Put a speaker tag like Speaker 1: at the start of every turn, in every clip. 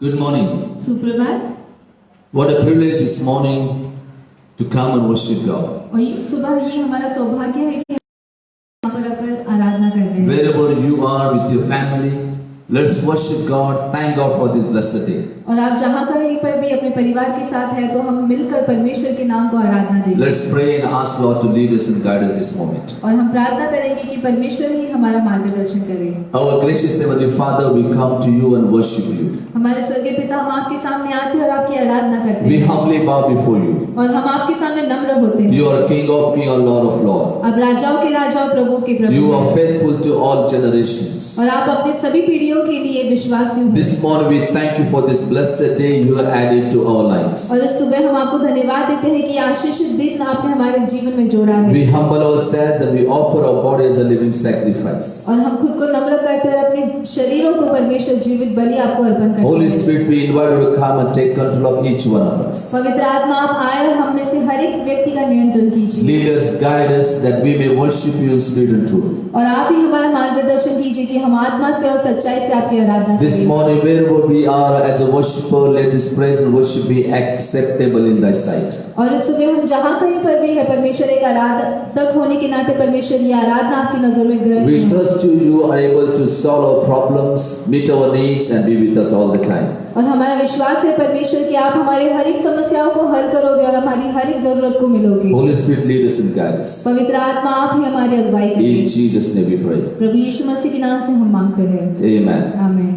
Speaker 1: Good morning.
Speaker 2: सुप्रभात।
Speaker 1: What a privilege this morning to come and worship God.
Speaker 2: और ये सुबह ये हमारा सौभाग्य है कि हम यहाँ पर आकर आराधना कर रहे हैं।
Speaker 1: Wherever you are with your family, let's worship God. Thank God for this blessed day.
Speaker 2: और आप जहाँ कहीं पर भी अपने परिवार के साथ हैं तो हम मिलकर परमेश्वर के नाम को आराधना देंगे।
Speaker 1: Let's pray and ask Lord to lead us and guide us this moment.
Speaker 2: और हम प्रार्थना करेंगे कि परमेश्वर ही हमारा मार्गदर्शन करे।
Speaker 1: Our gracious Heavenly Father, we come to you and worship you.
Speaker 2: हमारे स्वर्गीय पिता, हम आपके सामने आते हैं और आपकी आराधना करते
Speaker 1: We
Speaker 2: हैं।
Speaker 1: humbly bow before you.
Speaker 2: और हम आपके सामने नम्र होते हैं।
Speaker 1: You are King of Kings and Lord of Lords.
Speaker 2: आप राजाओं के राजा और प्रभु के प्रभु।
Speaker 1: You are faithful to all generations.
Speaker 2: और आप अपने सभी पीढ़ियों के लिए विश्वासी हैं।
Speaker 1: This morning we thank you for this blessed day you have added to our lives.
Speaker 2: और इस सुबह हम आपको धन्यवाद देते हैं कि आशीषित दिन आपने हमारे जीवन में जोड़ा है।
Speaker 1: We humble ourselves and we offer our body as a living sacrifice.
Speaker 2: और हम खुद को नम्र करते हैं और अपने शरीरों को परमेश्वर जीवित बलि आपको अर्पण करते हैं।
Speaker 1: Holy Spirit, we invite you to come and take control of each one of us.
Speaker 2: पवित्र आत्मा, आप आए और हम में से हर एक व्यक्ति का नियंत्रण कीजिए।
Speaker 1: Lead us, guide us, that we may worship you in spirit and truth.
Speaker 2: और आप ही हमारा मार्गदर्शन कीजिए कि हम आत्मा से और सच्चाई से आपकी आराधना
Speaker 1: This
Speaker 2: करें।
Speaker 1: morning, wherever we are as a worshipper, let this praise and worship be acceptable in thy sight.
Speaker 2: और इस सुबह हम जहाँ कहीं पर भी है परमेश्वर एक आराधक होने के नाते परमेश्वर ये आराधना आपकी नजरों में ग्रहण
Speaker 1: We
Speaker 2: है।
Speaker 1: trust you are able to solve our problems, meet our needs and be with us all the time.
Speaker 2: और हमारा विश्वास है परमेश्वर कि आप हमारी हर एक समस्याओं को हल करोगे और हमारी हर एक जरूरत को मिलोगे।
Speaker 1: Holy Spirit, lead us and guide us.
Speaker 2: पवित्र आत्मा, आप ही हमारी अगुवाई
Speaker 1: In
Speaker 2: करें।
Speaker 1: Jesus' name we pray.
Speaker 2: प्रभु यीशु मसीह के नाम से हम मांगते हैं।
Speaker 1: Amen.
Speaker 2: आमीन।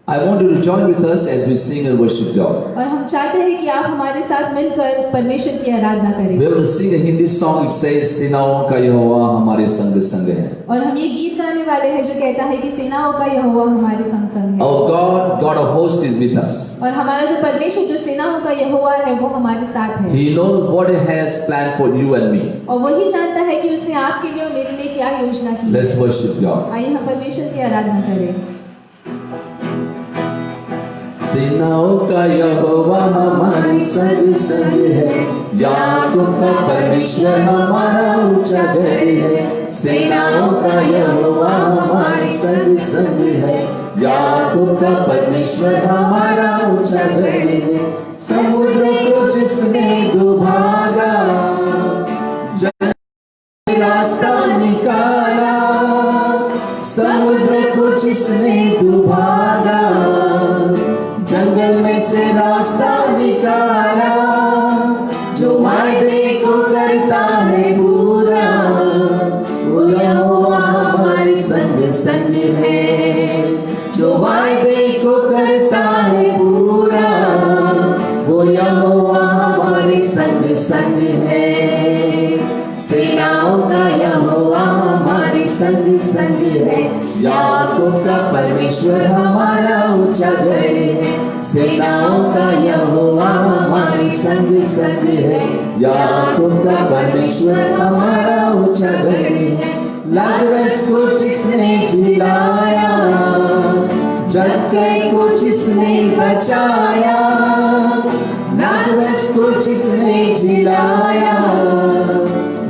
Speaker 1: I want you to join with us as we sing and worship God.
Speaker 2: और हम चाहते हैं कि आप हमारे साथ मिलकर परमेश्वर की आराधना करें।
Speaker 1: We are going to sing a Hindi song. It says, "सेनाओं का यहोवा हमारे संग संग है."
Speaker 2: और हम ये गीत गाने वाले हैं जो कहता है कि सेनाओं का यहोवा हमारे संग संग है।
Speaker 1: Our God, God of hosts, is with us.
Speaker 2: और हमारा जो परमेश्वर जो सेनाओं का यहोवा है वो हमारे साथ है।
Speaker 1: He knows what He has planned for you and me.
Speaker 2: और वही जानता है कि उसने आपके लिए और मेरे लिए क्या योजना की है।
Speaker 1: Let's worship God.
Speaker 2: आइए हम परमेश्वर की आराधना करें।
Speaker 1: सेनाओं का यहोवा हमारे संग संग है, याकूब का परमेश्वर हमारा ऊंचा घर है। सेनाओं का यहोवा हमारे संग संग है, याकूब का परमेश्वर हमारा ऊंचा घर है। समुद्र को जिसने डुबाया, रास्ता निकाला, समुद्र को जिसने डुबाया, जंगल में से रास्ता निकाला, जो वायदे को करता है पूरा, वो यहोवा हमारे संग संग है। जो वायदे को करता है पूरा, वो यहोवा हमारे संग संग है। सेनाओं का यहोवा हमारे संग संग है, याकूब का परमेश्वर हमारा ऊंचा घर है। सेनाओं का यहोवा हमारे संग संग है, याकूब का परमेश्वर हमारा ऊंचा घर है। लाजरस को जिसने जिलाया, जक्कई को जिसने बचाया, लाजरस को जिसने जिलाया,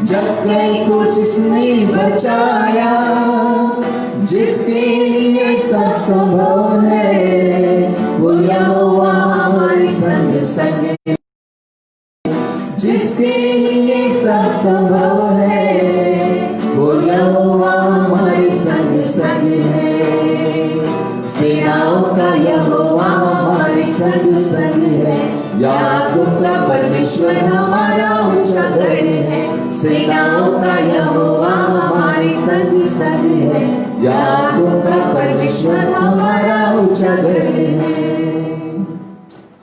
Speaker 1: जक्कई को जिसने बचाया, जिसके लिए सब संभव है, वो यहोवा हमारे संग संग है। जिसके लिए सब संभव है, वो यहोवा हमारे संग संग है। सेनाओं का यहोवा हमारे संग संग है, याकूब का परमेश्वर हमारा ऊंचा घर है। सेनाओं का यहोवा हमारे संग संग है, याकूब का परमेश्वर हमारा ऊंचा घर है।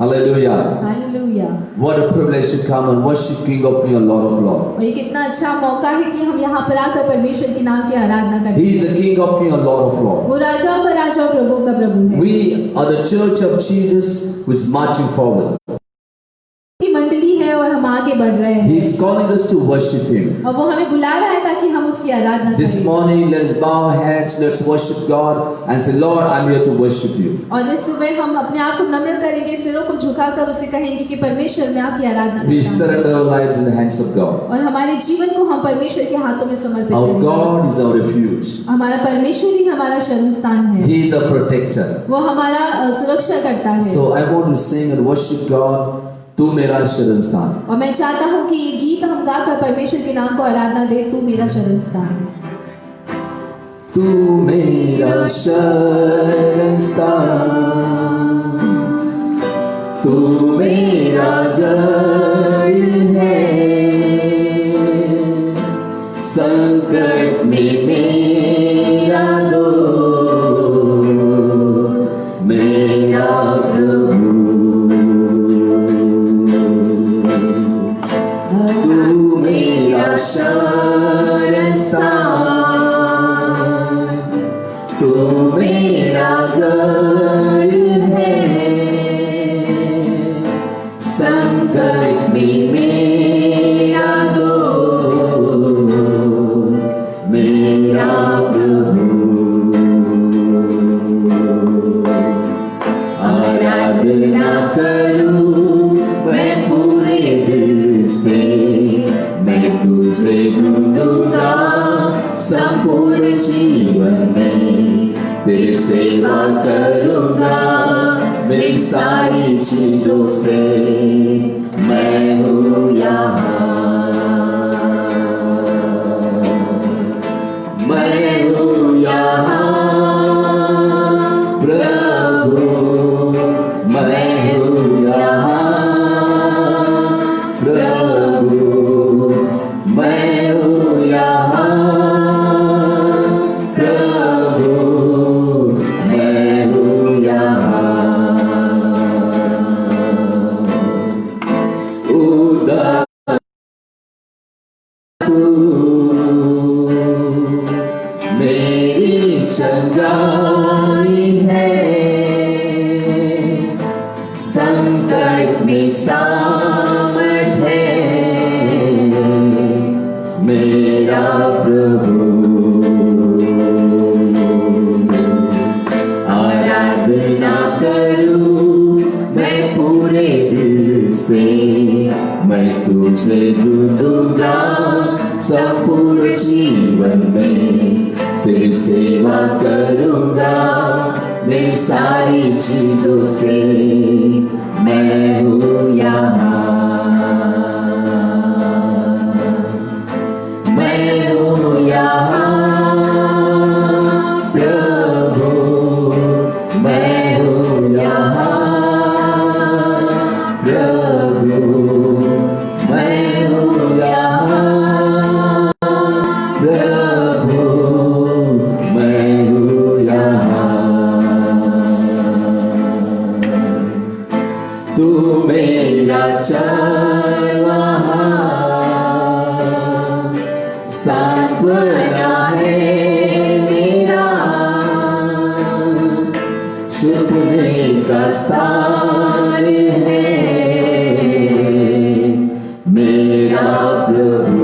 Speaker 1: Hallelujah.
Speaker 2: Hallelujah.
Speaker 1: What a privilege to come and worship King of Kings and Lord of Lords.
Speaker 2: और ये कितना अच्छा मौका है कि हम यहाँ पर आकर परमेश्वर के नाम की आराधना करें।
Speaker 1: He is the King of Kings and Lord of Lords.
Speaker 2: वो राजाओं का राजा और प्रभु का प्रभु है।
Speaker 1: We are the church of Jesus who is marching forward.
Speaker 2: की मंडली है है और हम आगे बढ़ रहे हैं।
Speaker 1: He is calling us to worship Him.
Speaker 2: और वो हमें बुला रहा है ताकि हम उसकी आराधना
Speaker 1: This
Speaker 2: करें।
Speaker 1: morning, let's bow our heads, let's worship God and say, Lord, I'm here to worship you.
Speaker 2: और इस सुबह हम अपने आप को नम्र करेंगे, सिरों को झुकाकर उसे कहेंगे कि परमेश्वर मैं आपकी आराधना
Speaker 1: We
Speaker 2: करता हूँ।
Speaker 1: surrender our lives in the hands of God.
Speaker 2: और हमारे जीवन को हम परमेश्वर के हाथों में समर्पित
Speaker 1: Our
Speaker 2: करेंगे।
Speaker 1: God is our refuge.
Speaker 2: हमारा परमेश्वर ही हमारा शरण स्थान है।
Speaker 1: He is our protector.
Speaker 2: वो हमारा सुरक्षा करता है।
Speaker 1: So I want to sing and worship God. तू मेरा शरण स्थान।
Speaker 2: और मैं चाहता हूँ कि ये गीत हम गाकर परमेश्वर के नाम को आराधना दे। तू मेरा शरण स्थान,
Speaker 1: तू मेरा शरण स्थान, तू मेरा गढ़ है, संकट में मेरा दोस्त, मेरा प्रभु। तू मेरा शरण स्थान, तू मेरा गढ़ है, संकट में मेरा दोस्त, मेरा प्रभु। आराधना करूं मैं पूरे दिल से, मैं तुझे ढूंढूंगा संपूर्ण जीवन में, तेरी सेवा करूंगा मेरी सारी चीजों से, मैं हूँ यहाँ, मैं हूँ यहाँ प्रभु, मैं हूँ यहाँ प्रभु, मैं हूँ यहाँ प्रभु, मैं हूँ यहाँ। उदार मेरी चंगाई है, संकट में सामर्थ है, मेरा प्रभु। आराधना करूं मैं पूरे दिल से, मैं तुझे ढूंढूंगा संपूर्ण जीवन में, तेरी सेवा करूंगा मेरी सारी चीजों से, मैं हूँ यहाँ, मैं हूँ यहाँ प्रभु, मैं हूँ यहाँ प्रभु, मैं हूँ यहाँ प्रभु, मैं हूँ यहाँ। तू मेरा चरवाहा, सांत्वना है मेरा, छुपने का स्थान है मेरा प्रभु।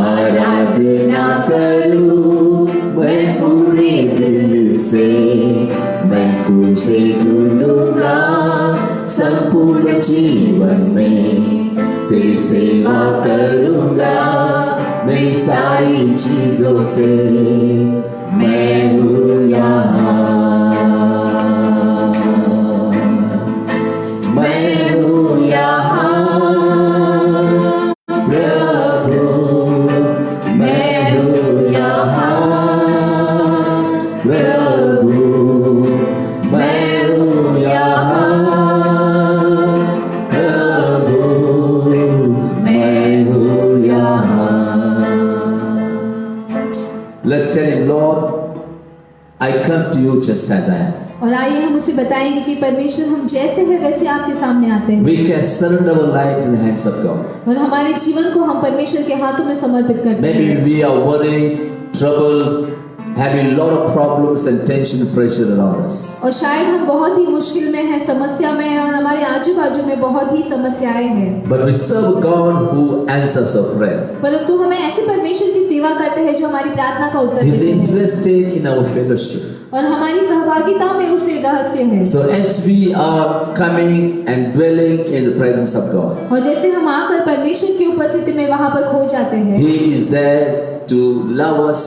Speaker 1: आराधना करूं मैं पूरे दिल से, मैं तुझे ढूंढूंगा संपूर्ण जीवन में, तेरी सेवा करूंगा मेरी सारी चीजों से, मैं हूँ यहाँ, मैं हूँ यहाँ प्रभु, मैं हूँ यहाँ प्रभु, मैं हूँ यहाँ प्रभु, मैं हूँ यहाँ। Let's tell him, Lord, I come to you just as I am.
Speaker 2: और आइए हम उसे बताएंगे कि परमेश्वर हम जैसे हैं वैसे आपके सामने आते हैं।
Speaker 1: We can surrender our lives in the hands of God.
Speaker 2: और हमारे जीवन को हम परमेश्वर के हाथों में समर्पित करते हैं।
Speaker 1: Maybe we are worried, troubled, having a lot of problems and tension and pressure around us.
Speaker 2: और शायद हम बहुत ही मुश्किल में हैं, समस्या में हैं और हमारे आजू बाजू में बहुत ही समस्याएं हैं,
Speaker 1: But we serve a God who answers our prayer.
Speaker 2: परंतु हमें ऐसे परमेश्वर की सेवा करते हैं जो हमारी प्रार्थना का उत्तर
Speaker 1: He's
Speaker 2: देते हैं
Speaker 1: interested in our fellowship.
Speaker 2: और हमारी सहभागिता में उसे रहस्य है।
Speaker 1: So as we are coming and dwelling in the presence of God,
Speaker 2: और जैसे हम आकर परमेश्वर की उपस्थिति में वहां पर खो जाते हैं,
Speaker 1: He is there to love us,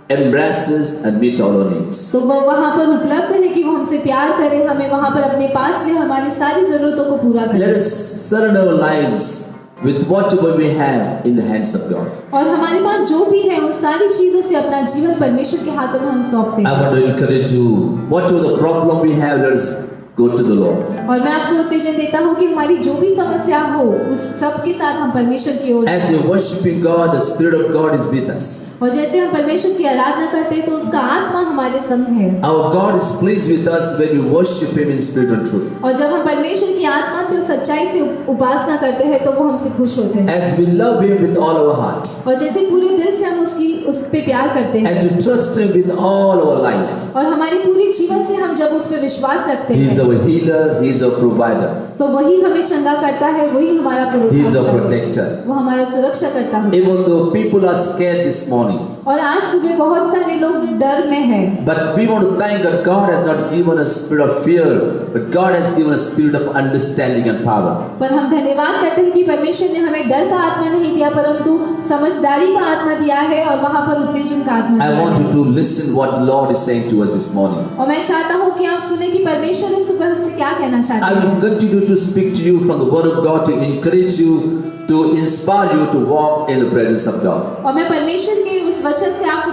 Speaker 1: embrace us and meet all our needs.
Speaker 2: तो वो वहां पर उपलब्ध है कि वो हमसे प्यार करे, हमें वहां पर अपने पास ले हमारी सारी जरूरतों को पूरा
Speaker 1: Let
Speaker 2: करे।
Speaker 1: us surrender our lives with whatever we have in the hands of God.
Speaker 2: और हमारे पास जो भी है उन सारी चीजों से अपना जीवन परमेश्वर के हाथों में हम सौंपते
Speaker 1: I
Speaker 2: हैं।
Speaker 1: want to encourage you, whatever the problem we have, let us go to the Lord.
Speaker 2: और मैं आपको उत्तेजन देता हूँ कि हमारी जो भी समस्या हो उस सब के साथ हम परमेश्वर की ओर
Speaker 1: As
Speaker 2: जाएं।
Speaker 1: we are worshiping God, the Spirit of God is with us.
Speaker 2: और जैसे हम परमेश्वर की आराधना करते हैं तो उसका आत्मा हमारे संग है।
Speaker 1: Our God is pleased with us when we worship Him in spirit and truth.
Speaker 2: और जब हम परमेश्वर की आत्मा से और सच्चाई से उपासना करते हैं तो वो हमसे खुश होते हैं।
Speaker 1: As we love Him with all our heart,
Speaker 2: और जैसे पूरे दिल से हम उस पे प्यार करते हैं
Speaker 1: as we trust Him with all our life,
Speaker 2: और हमारी पूरी जीवन से हम जब उस पे विश्वास रखते
Speaker 1: He is
Speaker 2: हैं
Speaker 1: our healer, He is our provider,
Speaker 2: तो वही हमें चंगा करता है, वही हमारा
Speaker 1: He is our
Speaker 2: पुरोहित है,
Speaker 1: protector.
Speaker 2: वो हमारा सुरक्षा करता है।
Speaker 1: Even though people are scared this morning,
Speaker 2: और आज सुबह बहुत सारे लोग डर में हैं,
Speaker 1: but we want to thank that God has not given us spirit of fear, but God has given us spirit of understanding and power.
Speaker 2: पर हम धन्यवाद करते हैं कि परमेश्वर ने हमें डर का आत्मा नहीं दिया परंतु समझदारी का आत्मा दिया है और वहां पर उत्तेजन का आत्मा
Speaker 1: I
Speaker 2: दिया
Speaker 1: want
Speaker 2: है।
Speaker 1: you to listen what the Lord is saying to us this morning.
Speaker 2: और मैं चाहता हूँ कि आप सुने कि परमेश्वर इस सुबह हमसे क्या कहना
Speaker 1: I
Speaker 2: चाहते हैं।
Speaker 1: will continue to speak to you from the Word of God to encourage you, to inspire you to walk in the presence of God.
Speaker 2: और मैं परमेश्वर के उस वचन से आपको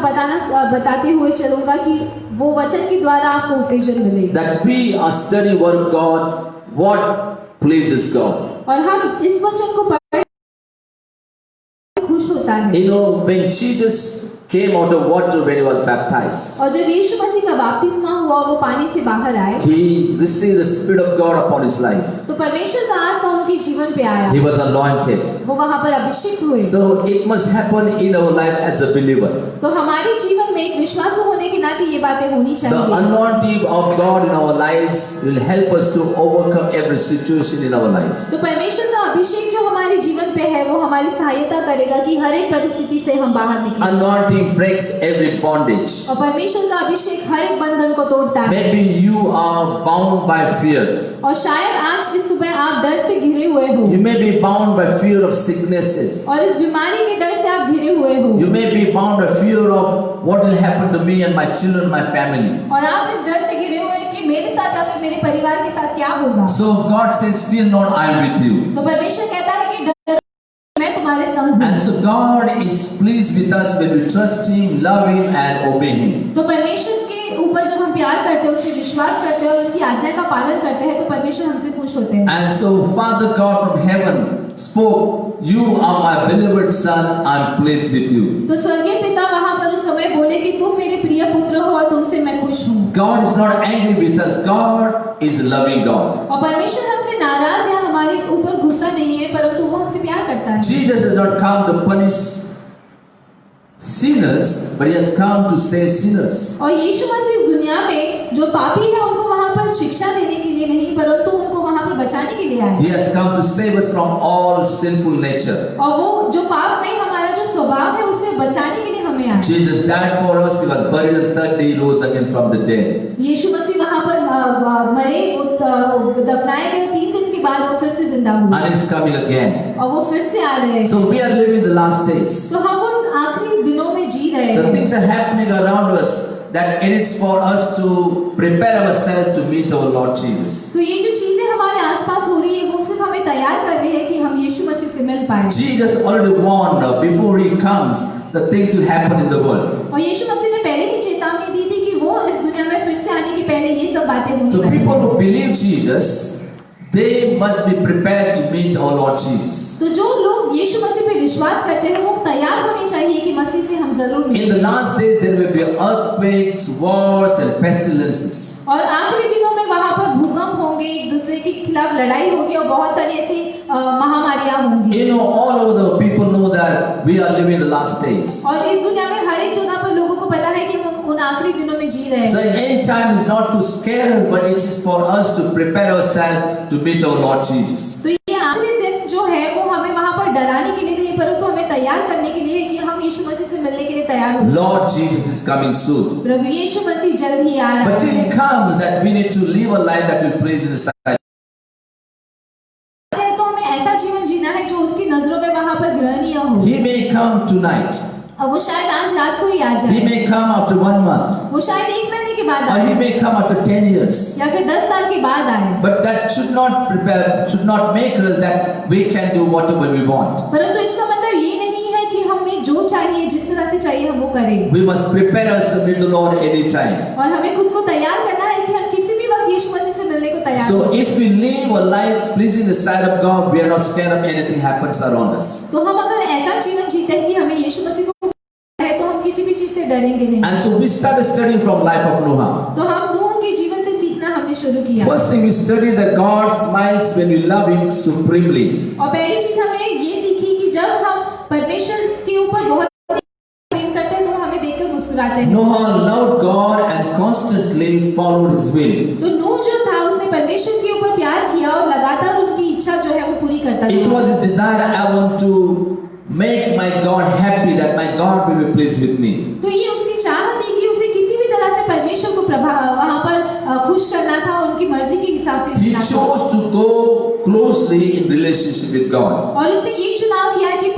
Speaker 2: बताते हुए चलूंगा कि वो वचन के द्वारा आपको उत्तेजन मिले
Speaker 1: That we are studying Word of God, what pleases God.
Speaker 2: और हम इस वचन को पढ़ खुश होता है।
Speaker 1: You know, when Jesus came out of water when He was baptized,
Speaker 2: और जब यीशु मसीह का बपतिस्मा हुआ वो पानी से बाहर आए
Speaker 1: He received the Spirit of God upon His life.
Speaker 2: तो परमेश्वर का आत्मा उनके जीवन पे आया,
Speaker 1: He was anointed.
Speaker 2: वो वहां पर अभिषेक हुए।
Speaker 1: So it must happen in our life as a believer.
Speaker 2: तो हमारे जीवन में एक विश्वासु होने के नाते ये बातें होनी
Speaker 1: The
Speaker 2: चाहिए।
Speaker 1: anointing of God in our lives will help us to overcome every situation in our lives.
Speaker 2: तो परमेश्वर का अभिषेक जो हमारे जीवन पे है वो हमारी सहायता करेगा कि हर एक परिस्थिति से हम बाहर निकलें।
Speaker 1: Anointing breaks every bondage.
Speaker 2: और परमेश्वर का अभिषेक हर एक बंधन को तोड़ता है।
Speaker 1: Maybe you are bound by fear.
Speaker 2: और शायद आज इस सुबह आप डर से घिरे हुए हो
Speaker 1: You may be bound by fear of sicknesses.
Speaker 2: और इस बीमारी के डर से आप घिरे हुए हो
Speaker 1: You may be bound by fear of what will happen to me and my children, my family.
Speaker 2: और आप इस डर से घिरे हुए हैं कि मेरे साथ या फिर मेरे परिवार के साथ क्या होगा।
Speaker 1: So God says, fear not, I am with you.
Speaker 2: तो परमेश्वर कहता है कि डर मैं तुम्हारे संग हूँ।
Speaker 1: And so God is pleased with us when we trust Him, love Him and obey Him.
Speaker 2: तो परमेश्वर के ऊपर जब हम प्यार करते हैं, उससे विश्वास करते हैं और उसकी आज्ञा का पालन करते हैं तो परमेश्वर हमसे खुश होते हैं।
Speaker 1: And so Father God from heaven spoke, you are my beloved son, I am pleased with you.
Speaker 2: तो स्वर्गीय पिता वहां पर उस समय बोले कि तुम मेरे प्रिय पुत्र हो और तुमसे मैं खुश हूँ।
Speaker 1: God is not angry with us, God is a loving God.
Speaker 2: और परमेश्वर हमसे नाराज या हमारे ऊपर गुस्सा नहीं है परंतु वो हमसे प्यार करता है।
Speaker 1: Jesus has not come to punish sinners, but He has come to save sinners.
Speaker 2: और यीशु मसीह इस दुनिया में जो पापी है उनको वहां पर शिक्षा देने के लिए नहीं परंतु उनको वहां पर बचाने के लिए आए।
Speaker 1: He has come to save us from all sinful nature.
Speaker 2: और वो जो पाप में हमारा जो स्वभाव है उसे बचाने के लिए हमें आए।
Speaker 1: Jesus died for us, He was buried and third day He rose again from the dead.
Speaker 2: यीशु मसीह वहां पर मरे, दफनाए गए, 3 दिन के बाद वो फिर से जिंदा हुए
Speaker 1: And He's coming again.
Speaker 2: और वो फिर से आ रहे हैं।
Speaker 1: So we are living the last days.
Speaker 2: तो हम उन आखिरी दिनों में जी रहे
Speaker 1: The
Speaker 2: हैं।
Speaker 1: things are happening around us that it is for us to prepare ourselves to meet our Lord Jesus.
Speaker 2: तो ये जो चीजें हमारे आसपास हो रही है वो सिर्फ हमें तैयार कर रही है कि हम यीशु मसीह से मिल पाए।
Speaker 1: Jesus already warned before He comes the things will happen in the world.
Speaker 2: और यीशु मसीह ने पहले ही चेतावनी दी थी कि वो इस दुनिया में फिर से आने के पहले ये सब बातें होंगी।
Speaker 1: So people who believe Jesus, they must be prepared to meet our Lord Jesus.
Speaker 2: तो जो लोग यीशु मसीह पे विश्वास करते हैं वो तैयार होने चाहिए कि मसीह से हम जरूर
Speaker 1: In the
Speaker 2: मिलें।
Speaker 1: last days there will be earthquakes, wars and pestilences.
Speaker 2: और आखिरी दिनों में वहां पर भूकंप होंगे, एक दूसरे के खिलाफ लड़ाई होगी और बहुत सारी ऐसी महामारियां होंगी।
Speaker 1: You know, all over the people know that we are living the last days.
Speaker 2: और इस दुनिया में हर एक जगह पर लोगों को पता है कि हम उन आखिरी दिनों में जी रहे
Speaker 1: So
Speaker 2: हैं।
Speaker 1: end time is not to scare us, but it is for us to prepare ourselves to meet our Lord Jesus.
Speaker 2: तो ये आखिरी दिन जो है वो हमें वहाँ पर डराने के लिए नहीं, परंतु हमें तैयार करने के लिए कि हम यीशु मसीह से मिलने के लिए तैयार हो जाएं।
Speaker 1: Lord Jesus is coming soon.
Speaker 2: प्रभु यीशु मसीह जल्द ही आ रहा
Speaker 1: But till
Speaker 2: है।
Speaker 1: He comes, that we need to live a life that will please in the sight.
Speaker 2: तो हमें ऐसा जीवन जीना है जो उसकी नजरों में वहाँ पर ग्रहणीय हो।
Speaker 1: He may come tonight.
Speaker 2: और वो शायद आज रात को ही आ
Speaker 1: He
Speaker 2: जाए,
Speaker 1: may come after 1 month.
Speaker 2: वो शायद 1 महीने के बाद
Speaker 1: Or He
Speaker 2: आए,
Speaker 1: may come after 10 years.
Speaker 2: या फिर 10 साल के बाद आए।
Speaker 1: But that should not make us that we can do whatever we want.
Speaker 2: परंतु इसका मतलब ये नहीं है कि हमें जो चाहिए, जिस तरह से चाहिए हम वो करें।
Speaker 1: We must prepare ourselves with the Lord anytime.
Speaker 2: और हमें खुद को तैयार करना है कि हम किसी भी वक्त यीशु मसीह से मिलने को तैयार
Speaker 1: So
Speaker 2: हैं।
Speaker 1: if we live a life pleasing the sight of God, we are not scared of anything happens around us.
Speaker 2: तो हम अगर ऐसा जीवन जीते हैं कि हमें यीशु मसीह को है, तो हम किसी भी चीज से डरेंगे नहीं।
Speaker 1: And so we started studying from life of Noah.
Speaker 2: तो हम नूह के जीवन से सीखना हमने शुरू किया।
Speaker 1: First thing we studied that God smiles when we love Him supremely.
Speaker 2: और पहली चीज हमने ये सीखी कि जब हम परमेश्वर के ऊपर बहुत प्रेम करते हैं तो हमें देखकर मुस्कुराते हैं।
Speaker 1: Noah loved God and constantly followed His will.
Speaker 2: तो नूह जो था उसने परमेश्वर के ऊपर प्यार किया और लगातार उनकी इच्छा जो है वो पूरी करता
Speaker 1: It
Speaker 2: था।
Speaker 1: was his desire, I want to make my God happy, that my God will be pleased with me.
Speaker 2: तो ये उसकी चाहत थी कि उसे किसी भी तरह से परमेश्वर को वहाँ पर खुश करना था, उनकी मर्जी के हिसाब से
Speaker 1: He
Speaker 2: जीना था।
Speaker 1: chose to go closely in relationship with God.
Speaker 2: और उसने ये चुनाव किया कि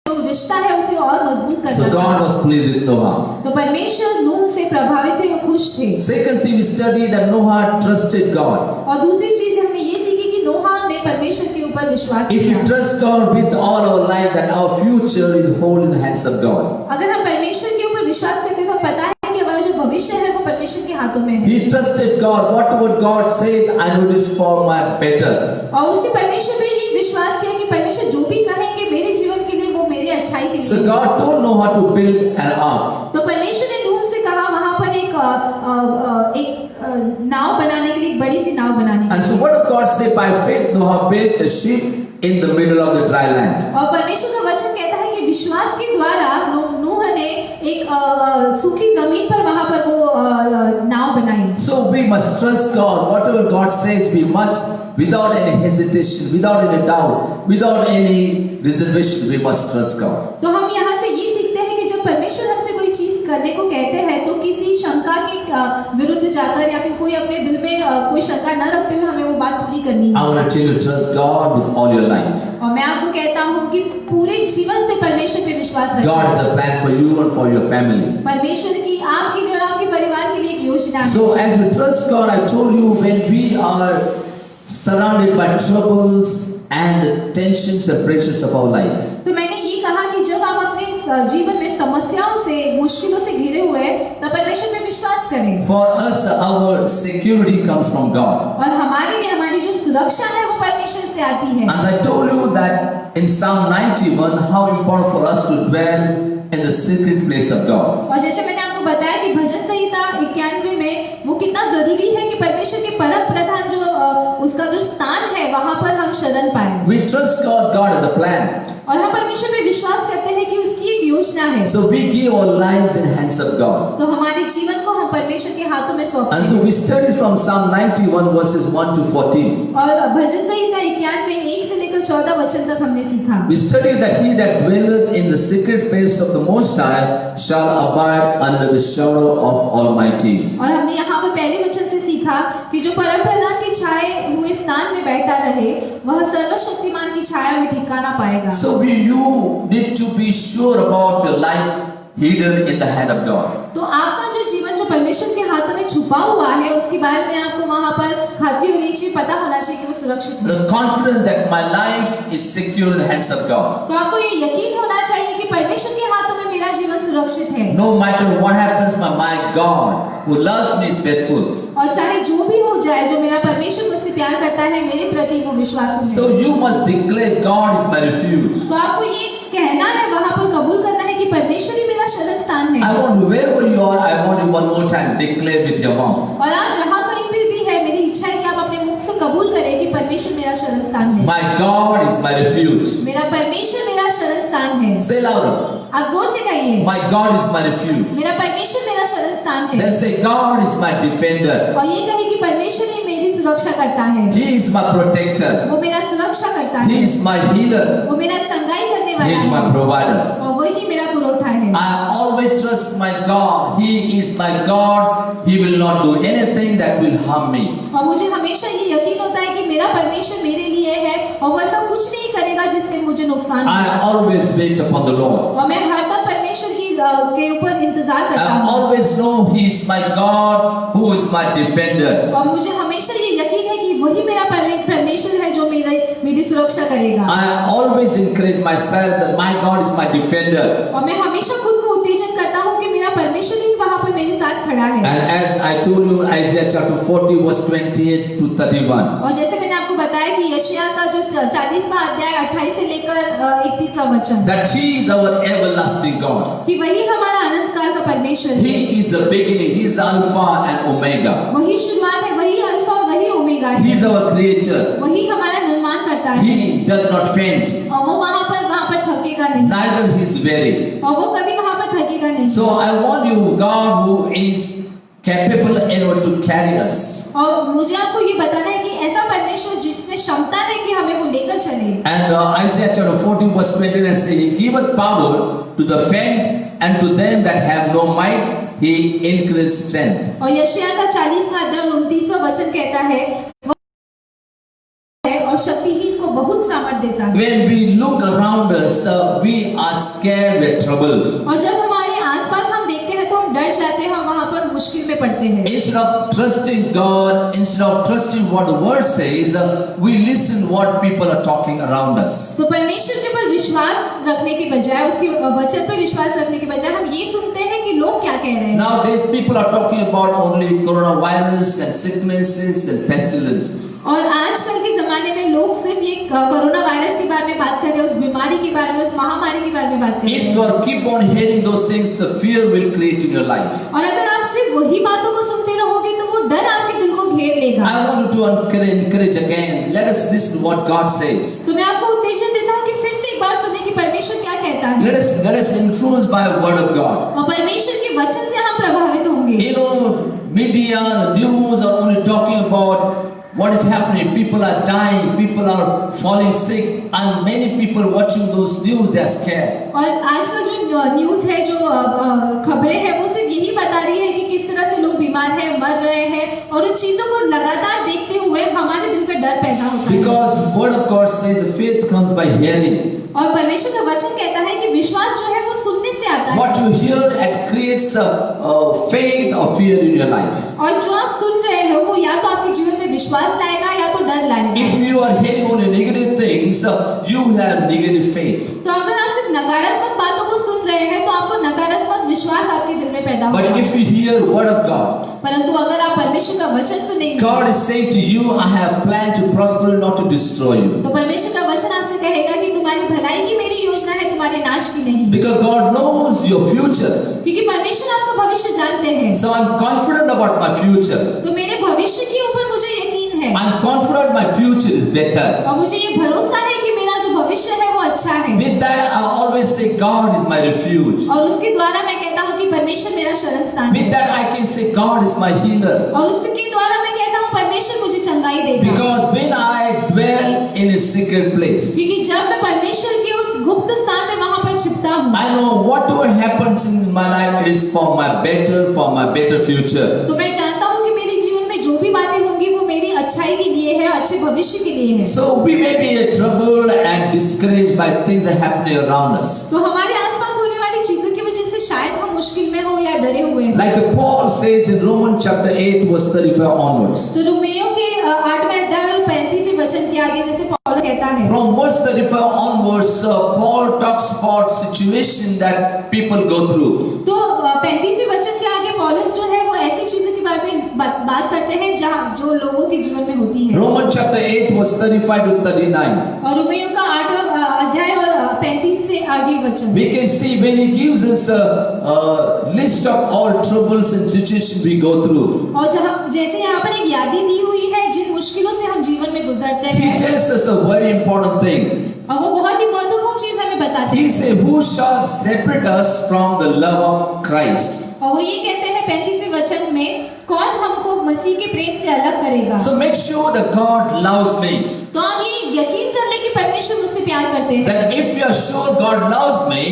Speaker 2: जो रिश्ता है उसे और मजबूत
Speaker 1: So
Speaker 2: करना
Speaker 1: God
Speaker 2: था।
Speaker 1: was pleased with Noah.
Speaker 2: तो परमेश्वर नूह से प्रभावित थे, वो खुश थे।
Speaker 1: Second thing we studied that Noah trusted God.
Speaker 2: और दूसरी चीज हमने ये सीखी कि नोहा ने परमेश्वर के ऊपर विश्वास
Speaker 1: If
Speaker 2: किया।
Speaker 1: you trust God with all our life, then our future is whole in the hands of God.
Speaker 2: अगर हम परमेश्वर के ऊपर विश्वास करते हैं तो पता है कि हमारा जो भविष्य है वो परमेश्वर के हाथों में है।
Speaker 1: He trusted God. Whatever God says, I know this for my better.
Speaker 2: और उसने परमेश्वर पे ये विश्वास किया कि परमेश्वर जो भी कहेंगे मेरे जीवन के लिए वो मेरे अच्छाई के लिए।
Speaker 1: So God told Noah to build an ark.
Speaker 2: तो परमेश्वर ने नूह से कहा वहां पर एक नाव बनाने के लिए, एक बड़ी सी नाव बनाने के
Speaker 1: And so what did God say? By faith, Noah built a ship in the middle of the dry land.
Speaker 2: लिए। और परमेश्वर का वचन कहता है कि विश्वास के द्वारा नूह ने एक सूखी जमीन पर वहां पर वो नाव बनाई।
Speaker 1: So we must trust God. Whatever God says, we must, without any hesitation, without any doubt, without any reservation, we must trust God.
Speaker 2: तो हम यहाँ से ये सीखते हैं कि जब परमेश्वर हमसे कोई चीज करने को कहते हैं तो किसी शंका के विरुद्ध जाकर या फिर कोई अपने दिल में कोई शंका न रखते हुए हमें वो बात पूरी करनी
Speaker 1: I
Speaker 2: है।
Speaker 1: want to tell you, trust God with all your life.
Speaker 2: और मैं आपको कहता हूँ कि पूरे जीवन से परमेश्वर पे विश्वास
Speaker 1: God
Speaker 2: रखें।
Speaker 1: has a plan for you and for your family.
Speaker 2: परमेश्वर की आपके लिए और आपके परिवार के लिए एक योजना है।
Speaker 1: So as we trust God, I told you, when we are surrounded by troubles and the tensions and pressures of our life,
Speaker 2: तो मैंने ये कहा कि जब आप अपने जीवन में समस्याओं से, मुश्किलों से घिरे हुए हैं, तब परमेश्वर पे विश्वास करें।
Speaker 1: for us, our security comes from God.
Speaker 2: और हमारे लिए हमारी जो सुरक्षा है वो परमेश्वर से आती है।
Speaker 1: As I told you that in Psalm 91, how important for us to dwell in the secret place of God.
Speaker 2: और जैसे मैंने आपको बताया कि भजन संहिता 91 में वो कितना जरूरी है कि परमेश्वर के परम प्रधान जो उसका जो स्थान है वहां पर हम शरण पाए।
Speaker 1: We trust God. God has a plan.
Speaker 2: और हम परमेश्वर पे विश्वास करते हैं कि उसकी एक योजना है।
Speaker 1: So we give our lives in hands of God.
Speaker 2: तो हमारे जीवन को हम परमेश्वर के हाथों में सौंपते
Speaker 1: And
Speaker 2: हैं।
Speaker 1: so we studied from Psalm 91 verses 1 to 14.
Speaker 2: और भजन संहिता 91 1 से लेकर 14 वचन तक हमने सीखा।
Speaker 1: We studied that he that dwelleth in the secret place of the Most High shall abide under the shadow of Almighty.
Speaker 2: और हमने यहाँ पर पहले वचन से सीखा कि जो परम प्रधान की छाए हुए स्थान में बैठा रहे वह सर्वशक्तिमान की छाया में ठिकाना पाएगा।
Speaker 1: So you need to be sure about your life hidden in the hand of God.
Speaker 2: तो आपका जो जीवन जो परमेश्वर के हाथों में छुपा हुआ है उसके बारे में आपको वहां पर खातिर होनी चाहिए, पता होना चाहिए कि वो सुरक्षित है।
Speaker 1: The confidence that my life is secure in the hands of God.
Speaker 2: तो आपको ये यकीन होना चाहिए कि परमेश्वर के हाथों में मेरा जीवन सुरक्षित है।
Speaker 1: No matter what happens, my God who loves me is faithful.
Speaker 2: और चाहे जो भी हो जाए, जो मेरा परमेश्वर मुझसे प्यार करता है मेरे प्रति वो विश्वासी है।
Speaker 1: So you must declare God is my refuge.
Speaker 2: तो आपको ये कहना है, वहां पर कबूल करना है कि परमेश्वर ही मेरा शरण स्थान है।
Speaker 1: I want wherever you are, I want you one more time declare with your mouth.
Speaker 2: और आप जहाँ कहीं पे भी है, मेरी इच्छा है कि आप अपने मुख से कबूल करें कि परमेश्वर मेरा शरण स्थान है।
Speaker 1: My God is my refuge.
Speaker 2: मेरा परमेश्वर मेरा शरण स्थान है।
Speaker 1: Say louder.
Speaker 2: आप जोर से कहिए। चाहिए।
Speaker 1: My God is my refuge.
Speaker 2: मेरा परमेश्वर मेरा शरण स्थान है।
Speaker 1: Then say, God is my defender.
Speaker 2: और ये कहे कि परमेश्वर ही मेरी सुरक्षा करता है।
Speaker 1: He is my protector.
Speaker 2: वो मेरा सुरक्षा करता
Speaker 1: He
Speaker 2: है।
Speaker 1: is my healer.
Speaker 2: वो मेरा चंगाई करने
Speaker 1: He
Speaker 2: वाला
Speaker 1: is my
Speaker 2: है।
Speaker 1: provider.
Speaker 2: और वही मेरा पुरोठा है।
Speaker 1: I always trust my God. He is my God. He will not do anything that will harm me.
Speaker 2: और मुझे हमेशा ये यकीन होता है कि मेरा परमेश्वर मेरे लिए है और वो ऐसा कुछ नहीं करेगा जिससे मुझे नुकसान हो।
Speaker 1: I always wait upon the Lord.
Speaker 2: और मैं हरदम परमेश्वर के ऊपर इंतजार करता
Speaker 1: I
Speaker 2: हूँ।
Speaker 1: always know He is my God, who is my defender.
Speaker 2: और मुझे हमेशा ये यकीन है कि वही मेरा परमेश्वर है जो मेरी सुरक्षा करेगा।
Speaker 1: I always encourage myself that my God is my defender.
Speaker 2: और मैं हमेशा खुद को उत्तेजन करता हूँ कि मेरा परमेश्वर ही वहाँ पर मेरे साथ खड़ा है।
Speaker 1: And as I told you, Isaiah chapter 40 verse 28 to 31.
Speaker 2: और जैसे मैंने आपको बताया कि यशायाह का जो 40वां अध्याय 28 से लेकर 31वां वचन,
Speaker 1: That He is our everlasting God.
Speaker 2: कि वही हमारा अनंत काल का परमेश्वर है।
Speaker 1: He is the beginning. He is Alpha and Omega.
Speaker 2: वही शुरुआत है, वही अल्फा और वही ओमेगा है।
Speaker 1: He is our creator.
Speaker 2: वही हमारा निर्माण करता है।
Speaker 1: He does not faint.
Speaker 2: और वो वहाँ पर थकेगा नहीं।
Speaker 1: Neither He is weary.
Speaker 2: और वो कभी वहाँ पर थकेगा नहीं।
Speaker 1: So I want you, God who is capable enough to carry us.
Speaker 2: और मुझे आपको ये बताना है कि ऐसा परमेश्वर जिसमें क्षमता है कि हमें वो लेकर चले।
Speaker 1: And Isaiah chapter 40 verse 29 says, He giveth power to the faint and to them that have no might, He increases strength.
Speaker 2: और यशायाह का 40वां अध्याय 29वां वचन कहता है और शक्तिहीन को बहुत सामर्थ देता है।
Speaker 1: When we look around us, we are scared, we are troubled.
Speaker 2: और जब हमारे आसपास हम देखते हैं तो हम डर जाते हैं, वहाँ पर मुश्किल में पड़ते हैं।
Speaker 1: Instead of trusting God, instead of trusting what the word says, we listen what people are talking around us.
Speaker 2: तो परमेश्वर के ऊपर विश्वास रखने के बजाय, उसके वचन पर विश्वास रखने के बजाय हम ये सुनते हैं कि लोग क्या कह रहे हैं।
Speaker 1: Nowadays people are talking about only coronavirus and sicknesses and pestilences.
Speaker 2: और आजकल के जमाने में लोग सिर्फ ये कोरोना वायरस के बारे में बात कर रहे हैं, उस बीमारी के बारे में, उस महामारी के बारे में बात कर रहे
Speaker 1: If
Speaker 2: हैं।
Speaker 1: you are keep on hearing those things, the fear will create in your life.
Speaker 2: और अगर आप सिर्फ वही बातों को सुनते रहोगे तो वो डर आपके दिल को घेर लेगा।
Speaker 1: I want you to encourage again. Let us listen to what God says.
Speaker 2: तो मैं आपको उत्तेजन देता हूँ कि फिर से एक बार सुने कि परमेश्वर क्या कहता है।
Speaker 1: Let us influenced by the word of God.
Speaker 2: और परमेश्वर के वचन से हम प्रभावित होंगे।
Speaker 1: You know, media, the news are only talking about what is happening. People are dying, people are falling sick, and many people watching those news, they are scared.
Speaker 2: और आजकल जो न्यूज़ है, जो खबरें हैं, वो सिर्फ यही बता रही है कि किस तरह से लोग बीमार हैं, मर रहे हैं, और उन चीजों को लगातार देखते हुए हमारे दिल पे डर पैदा होता है।
Speaker 1: Because word of God says the faith comes by hearing.
Speaker 2: और परमेश्वर का वचन कहता है कि विश्वास जो है वो सुनने से आता है।
Speaker 1: What you hear, it creates faith or fear in your life.
Speaker 2: और जो आप सुन रहे हो वो या तो आपके जीवन में विश्वास लाएगा या तो डर लाएगा।
Speaker 1: If you are hearing only negative things, you have negative faith.
Speaker 2: तो अगर आप सिर्फ नकारात्मक बातों को सुन रहे हैं तो आपको नकारात्मक विश्वास आपके दिल में पैदा होगा।
Speaker 1: But if you hear word of God,
Speaker 2: परंतु अगर आप परमेश्वर का वचन सुनेंगे,
Speaker 1: God is saying to you, I have planned to prosper, not to destroy you.
Speaker 2: तो परमेश्वर का वचन आपसे कहेगा कि तुम्हारी भलाई की मेरी योजना है, तुम्हारे नाश की नहीं।
Speaker 1: Because God knows your future.
Speaker 2: क्योंकि परमेश्वर आपका भविष्य जानते हैं।
Speaker 1: So I'm confident about my future.
Speaker 2: तो मेरे भविष्य के ऊपर मुझे यकीन है।
Speaker 1: I'm confident my future is better.
Speaker 2: और मुझे ये भरोसा है कि मेरा जो भविष्य है वो अच्छा है।
Speaker 1: With that, I always say God is my refuge.
Speaker 2: और उसके द्वारा मैं कहता हूँ कि परमेश्वर मेरा शरण स्थान है।
Speaker 1: With that, I can say God is my healer.
Speaker 2: और उसके द्वारा मैं कहता हूँ परमेश्वर मुझे चंगाई देगा।
Speaker 1: Because when I dwell in a secret place,
Speaker 2: क्योंकि जब मैं परमेश्वर के उस गुप्त स्थान में वहाँ पर छिपता हूँ,
Speaker 1: I know whatever happens in my life is for my better future.
Speaker 2: तो मैं जानता हूँ कि मेरे जीवन में जो भी बातें होंगी वो मेरी अच्छाई के लिए है, अच्छे भविष्य के लिए है।
Speaker 1: So we may be troubled and discouraged by things that are happening around us.
Speaker 2: तो हमारे आसपास होने वाली चीजों की वजह से शायद हम मुश्किल में हो या डरे हुए हैं।
Speaker 1: Like Paul says in Romans chapter 8 verse 35 onwards.
Speaker 2: तो रोमियो के 8वें अध्याय और 35वें वचन के आगे जैसे पौलुस कहता है,
Speaker 1: From verse 35 onwards, Paul talks about situation that people go through.
Speaker 2: तो 35वें वचन के आगे पौलुस जो है वो ऐसी चीजों के बारे में बात करते हैं जहाँ जो लोगों के जीवन में होती है।
Speaker 1: Romans chapter 8 verse 35 to 39.
Speaker 2: और रोमियो का 8वां अध्याय और 35 से आगे वचन,
Speaker 1: We can see when he gives us a list of all troubles and situations we go through.
Speaker 2: और जहाँ जैसे यहाँ पर एक यादी दी हुई है जिन मुश्किलों से हम जीवन में गुजरते
Speaker 1: He
Speaker 2: हैं,
Speaker 1: tells us a very important thing.
Speaker 2: और वो बहुत ही महत्वपूर्ण चीज हमें बताते
Speaker 1: He
Speaker 2: हैं।
Speaker 1: said, who shall separate us from the love of Christ?
Speaker 2: और वो ये कहते हैं 35वें वचन में, कौन हमको मसीह के प्रेम से अलग करेगा।
Speaker 1: So make sure that God loves me.
Speaker 2: तो आप ये यकीन कर ले कि परमेश्वर मुझसे प्यार करते हैं।
Speaker 1: That if you are sure God loves me,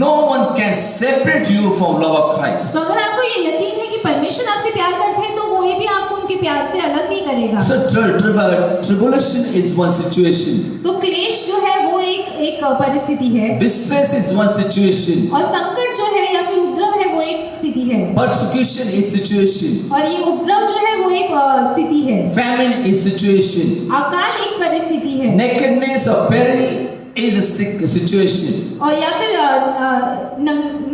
Speaker 1: no one can separate you from love of Christ.
Speaker 2: तो अगर आपको ये यकीन है कि परमेश्वर आपसे प्यार करते हैं, तो कोई भी आपको उनके प्यार से अलग नहीं करेगा।
Speaker 1: So tribulation is one situation.
Speaker 2: तो क्लेश जो है वो एक परिस्थिति है,
Speaker 1: Distress is one situation.
Speaker 2: और संकट जो है या फिर उपद्रव है वो एक स्थिति है,
Speaker 1: Persecution is situation.
Speaker 2: और ये उपद्रव जो है वो एक स्थिति है,
Speaker 1: Famine is situation.
Speaker 2: अकाल एक परिस्थिति है,
Speaker 1: Nakedness or peril is a situation.
Speaker 2: और या फिर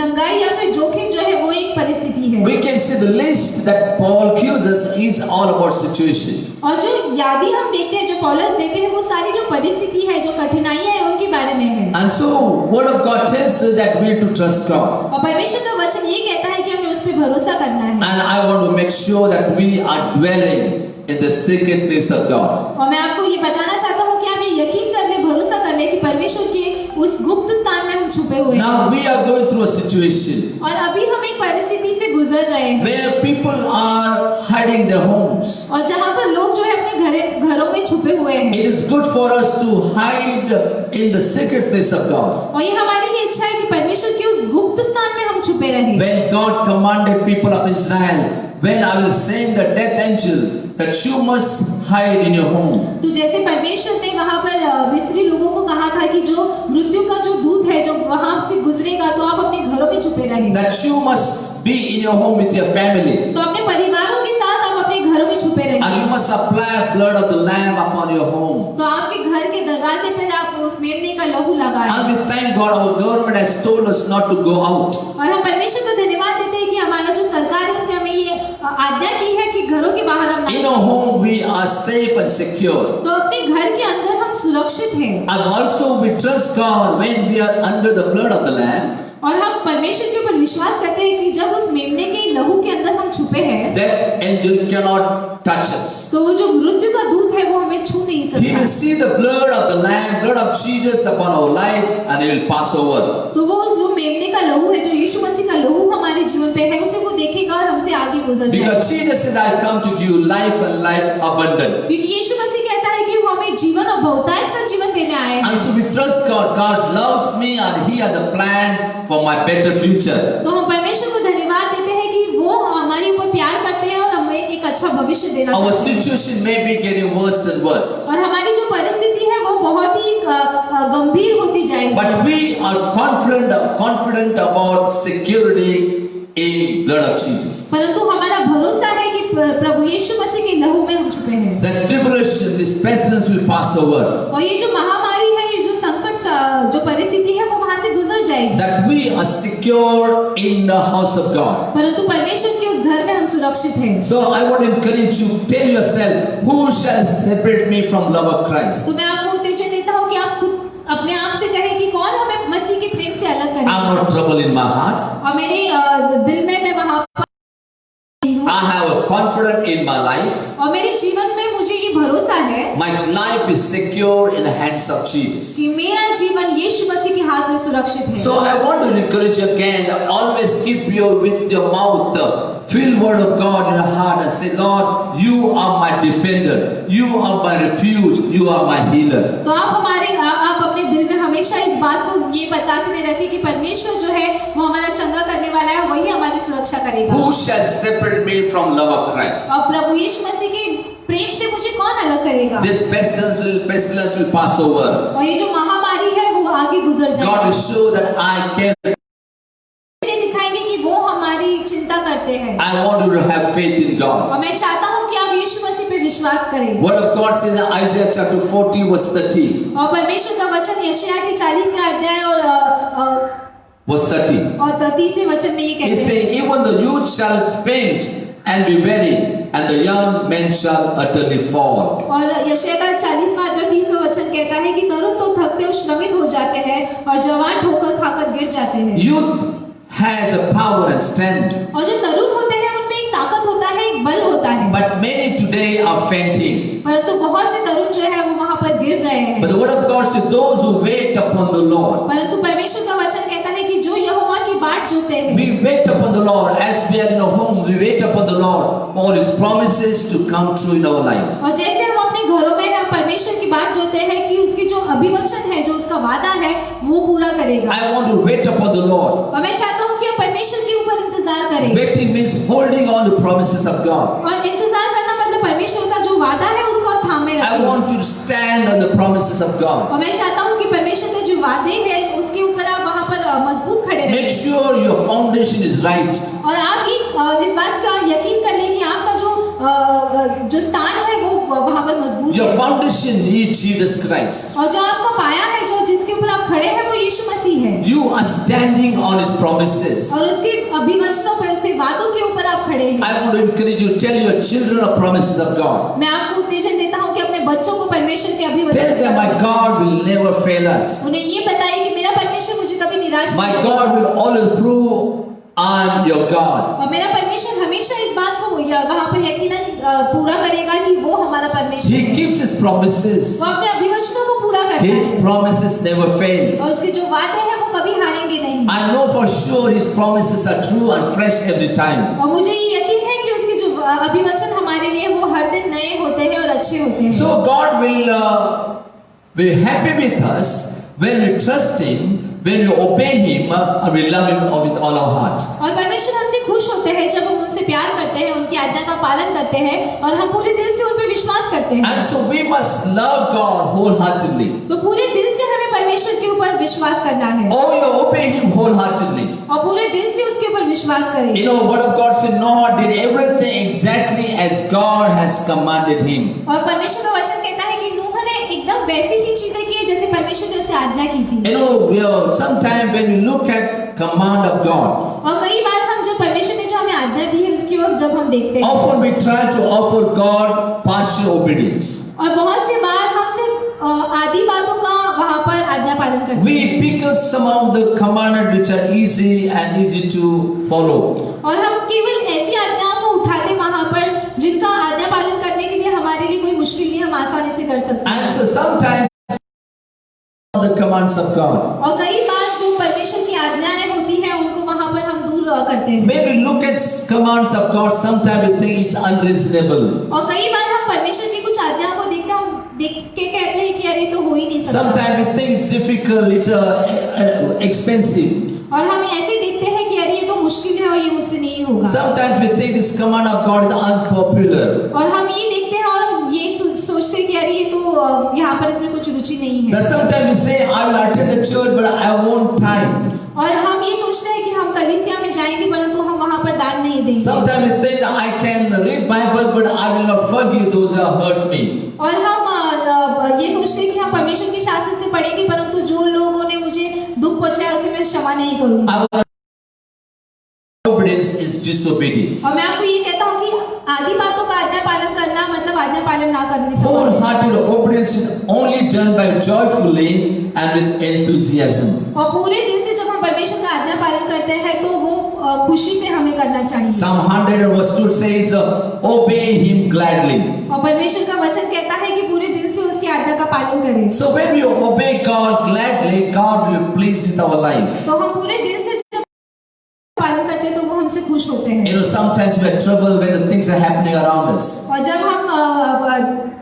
Speaker 2: नंगाई या फिर जोखिम जो है वो एक परिस्थिति है।
Speaker 1: We can see the list that Paul gives us is all about situation.
Speaker 2: और जो यादी हम देखते हैं, जो पौलुस देते हैं, वो सारी जो परिस्थिति है, जो कठिनाइयां है, उनके बारे में है।
Speaker 1: And so word of God tells us that we need to trust God.
Speaker 2: और परमेश्वर का वचन ये कहता है कि हमें उस पर भरोसा करना है।
Speaker 1: And I want to make sure that we are dwelling in the secret place of God.
Speaker 2: और मैं आपको ये बताना चाहता हूँ कि हम ये यकीन कर ले, भरोसा कर ले कि परमेश्वर के उस गुप्त स्थान में हम छुपे हुए हैं।
Speaker 1: Now we are going through a situation
Speaker 2: और अभी हम एक परिस्थिति से गुजर रहे हैं,
Speaker 1: where people are hiding their homes.
Speaker 2: और जहाँ पर लोग जो है अपने घरों में छुपे हुए हैं।
Speaker 1: It is good for us to hide in the secret place of God.
Speaker 2: और ये हमारी ये इच्छा है कि परमेश्वर के उस गुप्त स्थान में हम छुपे रहें।
Speaker 1: When God commanded people of Israel, when I will send the death angel, that you must hide in your home.
Speaker 2: तो जैसे परमेश्वर ने वहाँ पर मिस्री लोगों को कहा था कि जो मृत्यु का जो दूत है जो वहाँ से गुजरेगा, तो आप अपने घरों में छुपे रहें।
Speaker 1: That you must be in your home with your family.
Speaker 2: तो अपने परिवारों के साथ आप अपने घरों में छुपे रहें।
Speaker 1: And you must apply blood of the lamb upon your home.
Speaker 2: तो आपके घर के दरवाजे पर आप उस मेमने का लहू लगाएं।
Speaker 1: And we thank God our government has told us not to go out.
Speaker 2: और हम परमेश्वर को धन्यवाद देते हैं कि हमारा जो सरकार है उसने हमें ये आज्ञा की है कि घरों के बाहर हम
Speaker 1: In our home we are safe and secure.
Speaker 2: तो अपने घर के अंदर हम सुरक्षित हैं।
Speaker 1: And also we trust God when we are under the blood of the lamb.
Speaker 2: और हम परमेश्वर के ऊपर विश्वास करते हैं कि जब उस मेमने के लहू के अंदर हम छुपे हैं,
Speaker 1: That angel cannot touch us.
Speaker 2: तो वो जो मृत्यु का दूत है वो हमें छू नहीं
Speaker 1: He will
Speaker 2: सकता।
Speaker 1: see the blood of the lamb, blood of Jesus upon our life, and he will pass over.
Speaker 2: तो वो जो मेमने का लहू है, जो यीशु मसीह का लहू हमारे जीवन पे है, उसे वो देखेगा और हमसे आगे गुजर जाएगा।
Speaker 1: Because Jesus said, I come to give you life and life abundant.
Speaker 2: क्योंकि यीशु मसीह कहता है कि वो हमें जीवन और बहुतायत का जीवन देने आए हैं।
Speaker 1: And so we trust God. God loves me and he has a plan for my better future.
Speaker 2: तो हम परमेश्वर को धन्यवाद देते हैं कि वो हमारे ऊपर प्यार करते हैं और हमें एक अच्छा भविष्य देना
Speaker 1: Our
Speaker 2: चाहते हैं।
Speaker 1: situation may be getting worse and worse.
Speaker 2: और हमारी जो परिस्थिति है वो बहुत ही गंभीर होती जाएगी।
Speaker 1: But we are confident about security in blood of Jesus.
Speaker 2: परंतु हमारा भरोसा है कि प्रभु यीशु मसीह के लहू में हम छुपे हैं।
Speaker 1: The tribulation, this pestilence will pass over.
Speaker 2: और ये जो महामारी है, ये जो संकट जो परिस्थिति है, वो वहाँ से गुजर जाएगी।
Speaker 1: That we are secure in the house of God.
Speaker 2: परंतु परमेश्वर के उस घर में हम सुरक्षित हैं।
Speaker 1: So I want to encourage you, tell yourself, who shall separate me from love of Christ?
Speaker 2: तो मैं आपको उत्तेजन देता हूँ कि आप खुद अपने आप से कहें कि कौन हमें मसीह के प्रेम से अलग करेगा।
Speaker 1: I'm not trouble in my heart.
Speaker 2: और मेरे दिल में मैं वहाँ पर हूँ।
Speaker 1: I have a confidence in my life.
Speaker 2: और मेरे जीवन में मुझे ये भरोसा है
Speaker 1: My life is secure in the hands of Jesus.
Speaker 2: कि मेरा जीवन यीशु मसीह के हाथ में सुरक्षित है।
Speaker 1: So I want to encourage you again, always keep with your mouth, fill word of God in your heart and say, Lord, you are my defender, you are my refuge, you are my healer.
Speaker 2: तो आप अपने दिल में हमेशा इस बात को ये बता के रखें कि परमेश्वर जो है वो हमारा चंगा करने वाला है, वही हमारी सुरक्षा करेगा।
Speaker 1: Who shall separate me from love of Christ?
Speaker 2: और प्रभु यीशु मसीह के प्रेम से मुझे कौन अलग करेगा?
Speaker 1: This pestilence will pass over.
Speaker 2: और ये जो महामारी है वो आगे गुजर जाएगी।
Speaker 1: God will show that I care.
Speaker 2: दिखाएंगे कि वो हमारी चिंता करते हैं।
Speaker 1: I want you to have faith in God.
Speaker 2: और मैं चाहता हूँ कि आप यीशु मसीह पे विश्वास करें।
Speaker 1: Word of God says in Isaiah chapter 40 verse 30.
Speaker 2: और परमेश्वर का वचन यशायाह के 40वें अध्याय और
Speaker 1: Verse 30.
Speaker 2: 30वें वचन में ये
Speaker 1: He
Speaker 2: कहते हैं,
Speaker 1: says, even the youth shall faint and be weary, and the young men shall utterly fall.
Speaker 2: और यशायाह का 40वां अध्याय 30वां वचन कहता है कि तरुण तो थकते और श्रमित हो जाते हैं और जवान ठोकर खाकर गिर जाते हैं।
Speaker 1: Youth has a power and strength,
Speaker 2: और जो तरुण होते हैं उनमें एक ताकत होता है, एक बल होता है।
Speaker 1: but many today are fainting.
Speaker 2: परंतु बहुत से तरुण जो है वो वहाँ पर गिर गिर रहे हैं।
Speaker 1: But the word of God says, those who wait upon the Lord.
Speaker 2: परंतु परमेश्वर का वचन कहता है कि जो यहोवा की बाट जोते हैं,
Speaker 1: We wait upon the Lord as we are in a home. We wait upon the Lord for His promises to come true in our lives.
Speaker 2: और जैसे हम अपने घरों में हम परमेश्वर की बात जोते हैं कि उसकी जो अभिवचन है, जो उसका वादा है, वो पूरा करेगा।
Speaker 1: I want to wait upon the Lord.
Speaker 2: और मैं चाहता हूँ कि हम परमेश्वर के ऊपर इंतजार करें।
Speaker 1: Waiting means holding on to promises of God.
Speaker 2: और इंतजार करना मतलब परमेश्वर का जो वादा है उसको आप थामे
Speaker 1: I
Speaker 2: रखें।
Speaker 1: want you to stand on the promises of God.
Speaker 2: और मैं चाहता हूँ कि परमेश्वर के जो वादे हैं उसके ऊपर आप वहाँ पर मजबूत खड़े
Speaker 1: Make
Speaker 2: रहें।
Speaker 1: sure your foundation is right.
Speaker 2: और आप इस बात का यकीन कर लें कि आपका जो स्थान है वो वहाँ पर मजबूत
Speaker 1: Your
Speaker 2: है।
Speaker 1: foundation is Jesus Christ.
Speaker 2: और जो आपका पाया है, जो जिसके ऊपर आप खड़े हैं, वो यीशु मसीह है।
Speaker 1: You are standing on His promises.
Speaker 2: और उसके अभिवचनों पे, उसके वादों के ऊपर आप खड़े हैं।
Speaker 1: I want to encourage you to tell your children the promises of God.
Speaker 2: मैं आपको उत्तेजन देता हूँ कि अपने बच्चों को परमेश्वर के अभिवचन
Speaker 1: Tell them, my
Speaker 2: बताएं।
Speaker 1: God will never fail us.
Speaker 2: उन्हें ये बताइए कि मेरा परमेश्वर मुझे कभी निराश
Speaker 1: My
Speaker 2: नहीं
Speaker 1: God will always prove I'm your God.
Speaker 2: और मेरा परमेश्वर हमेशा इस बात को वहाँ पर यकीनन पूरा करेगा कि वो हमारा परमेश्वर
Speaker 1: He
Speaker 2: है।
Speaker 1: keeps His promises.
Speaker 2: वो अपने अभिवचनों को पूरा करता
Speaker 1: His
Speaker 2: है
Speaker 1: promises never fail.
Speaker 2: और उसके जो वादे हैं वो कभी हारेंगे नहीं।
Speaker 1: I know for sure His promises are true and fresh every time.
Speaker 2: और मुझे ये यकीन है कि उसके जो अभिवचन हमारे लिए वो हर दिन नए होते हैं और अच्छे होते हैं।
Speaker 1: So God will be happy with us when we trust Him, when we obey Him, and we love Him with all our heart.
Speaker 2: और परमेश्वर हमसे खुश होते हैं जब हम उनसे प्यार करते हैं, उनकी आज्ञा का पालन करते हैं और हम पूरे दिल से उन पर विश्वास करते हैं।
Speaker 1: And so we must love God wholeheartedly.
Speaker 2: तो पूरे दिल से हमें परमेश्वर के ऊपर विश्वास करना है
Speaker 1: Oh, you obey Him wholeheartedly.
Speaker 2: और पूरे दिल से उसके ऊपर विश्वास करें।
Speaker 1: You know, Word of God said Noah did everything exactly as God has commanded him.
Speaker 2: और परमेश्वर का वचन कहता है कि नूह ने एकदम वैसी ही चीजें की जैसे परमेश्वर ने उसे आज्ञा की थी।
Speaker 1: You know, sometimes when you look at command of God,
Speaker 2: और कई बार हम जब परमेश्वर ने जो हमें आज्ञा दी है उसकी ओर जब हम देखते हैं
Speaker 1: often we try to offer God partial obedience.
Speaker 2: और बहुत से बार हम सिर्फ आदि बातों का वहाँ पर आज्ञा पालन करते हैं
Speaker 1: We pick up some of the commandments which are easy and easy to follow.
Speaker 2: और हम केवल ऐसी आज्ञाओं को उठाते वहाँ पर जिनका आज्ञा पालन करने के लिए हमारे लिए कोई मुश्किल नहीं, हम आसानी से कर सकते हैं।
Speaker 1: And so sometimes the commands of God.
Speaker 2: और कई बार जो परमेश्वर की आज्ञाएं होती हैं उनको वहाँ पर हम दूर करते हैं
Speaker 1: When we look at commands of God, sometimes we think it's unreasonable.
Speaker 2: और कई बार हम परमेश्वर की कुछ आज्ञाओं को देखते हैं, हम देख के कहते हैं कि अरे तो हो ही नहीं सकता।
Speaker 1: Sometimes we think it's difficult, it's expensive.
Speaker 2: और हम ऐसे देखते हैं कि अरे ये तो मुश्किल है और ये मुझसे नहीं होगा।
Speaker 1: Sometimes we think this command of God is unpopular.
Speaker 2: और हम ये देखते हैं और ये सोचते हैं कि अरे ये तो यहाँ पर इसमें कुछ रुचि नहीं है।
Speaker 1: Now sometimes we say, I will attend the church, but I won't tithe.
Speaker 2: और हम ये सोचते हैं कि हम कलीसिया में जाएंगे परंतु हम वहाँ पर दान नहीं देंगे।
Speaker 1: Sometimes we think that I can read Bible, but I will not forgive those who have hurt me.
Speaker 2: और हम ये सोचते हैं कि हम परमेश्वर के शासन से पढ़ेंगे परंतु जो लोगों ने मुझे दुख पहुंचाया उसे मैं क्षमा नहीं करूंगी।
Speaker 1: Obedience is disobedience.
Speaker 2: और मैं आपको ये कहता हूँ कि आदि बातों का आज्ञा पालन करना मतलब आज्ञा पालन ना करने से।
Speaker 1: Wholehearted obedience is only done by joyfully and with enthusiasm.
Speaker 2: और पूरे दिल से जब हम परमेश्वर का आज्ञा पालन करते हैं तो वो खुशी से हमें करना चाहिए।
Speaker 1: Psalm 100 verse 2 says, obey Him gladly.
Speaker 2: और परमेश्वर का वचन कहता है कि पूरे दिल से उसकी आज्ञा का पालन करें।
Speaker 1: So when we obey God gladly, God will be pleased with our life.
Speaker 2: तो हम पूरे दिल से जब पालन करते हैं तो वो हमसे खुश होते हैं।
Speaker 1: You know, sometimes we are troubled when the things are happening around us.
Speaker 2: और जब हम